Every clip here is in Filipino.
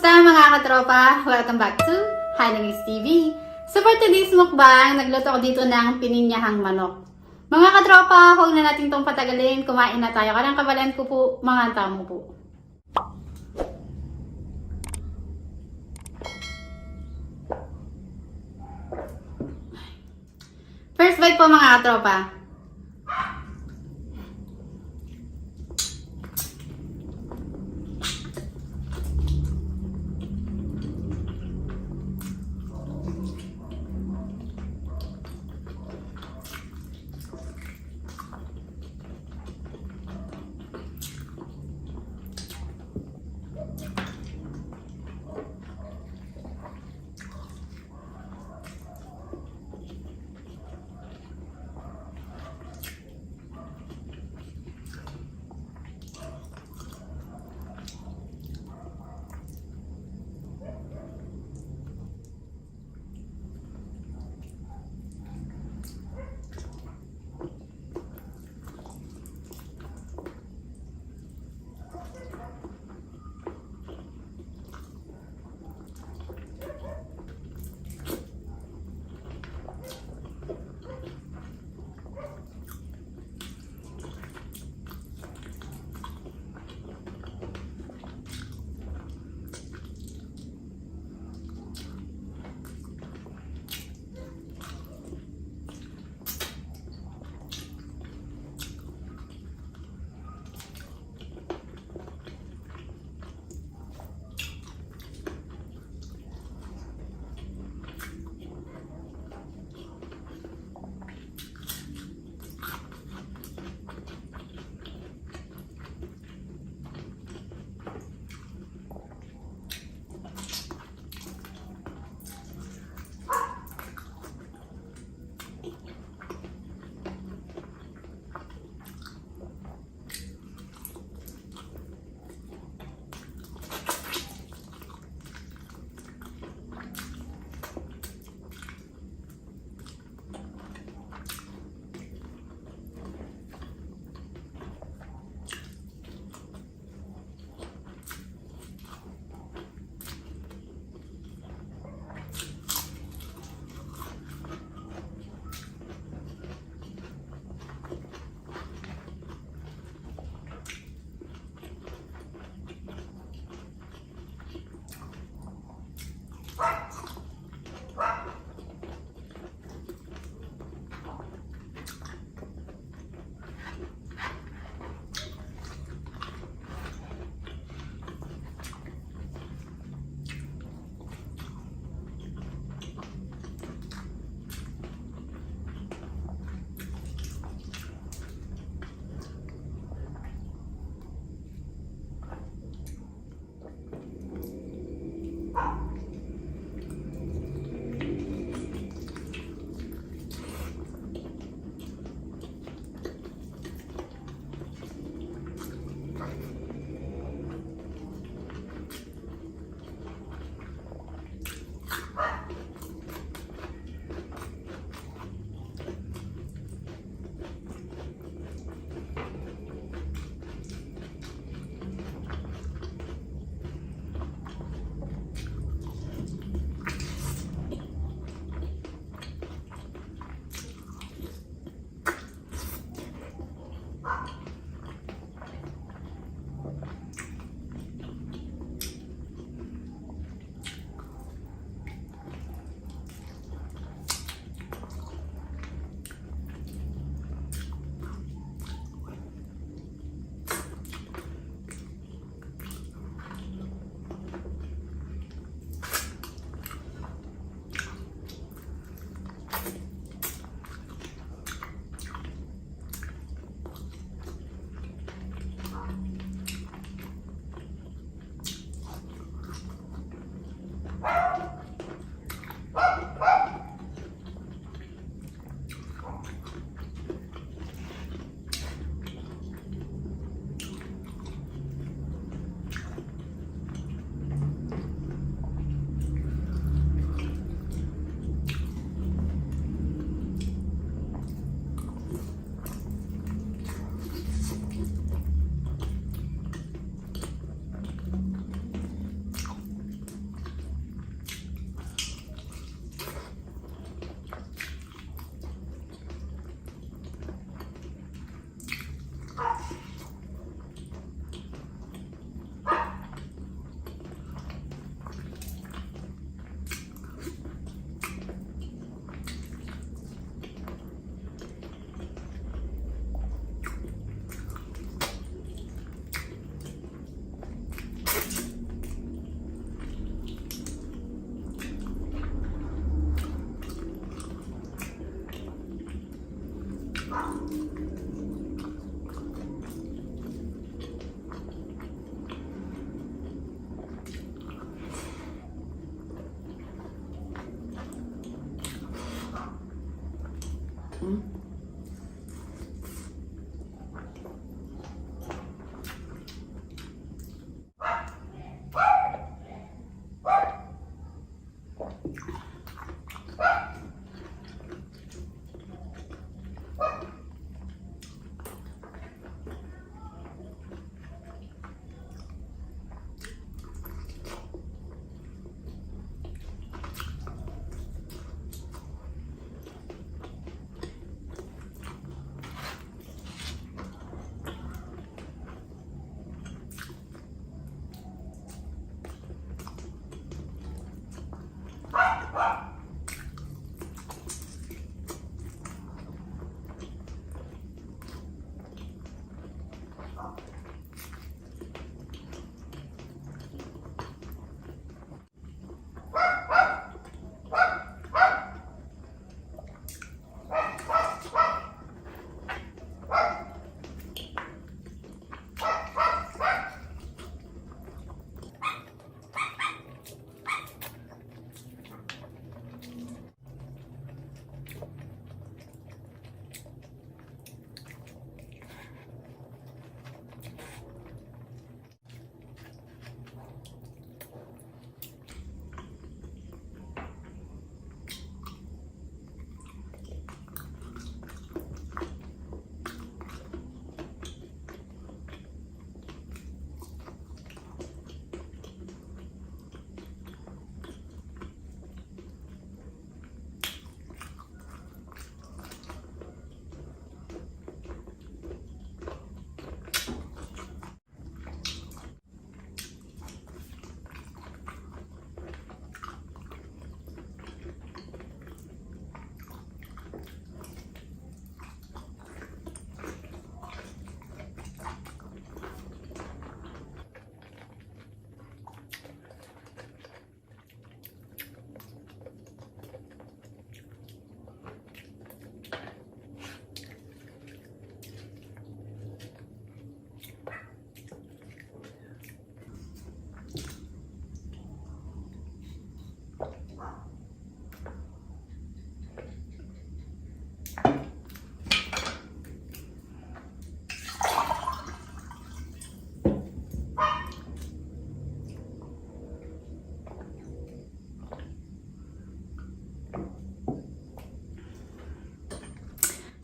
Kamusta mga katropa? Welcome back to Hanangis TV. So for today's mukbang, nagluto ko dito ng pininyahang manok. Mga katropa, huwag na natin itong patagalin. Kumain na tayo. Karang kabalan ko po, mga tamo po. First bite po mga katropa.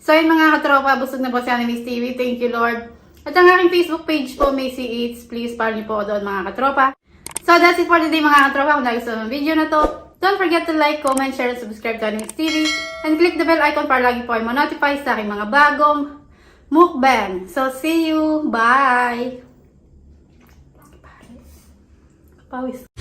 So yun mga katropa, busog na po si Miss TV. Thank you Lord. At ang aking Facebook page po, Macy Eats. Please follow niyo po doon mga katropa. So that's it for today mga katropa. Kung nagustuhan ng video na to, don't forget to like, comment, share, and subscribe to Miss TV. And click the bell icon para lagi po ay ma-notify sa aking mga bagong mukbang. So see you. Bye! Pawis.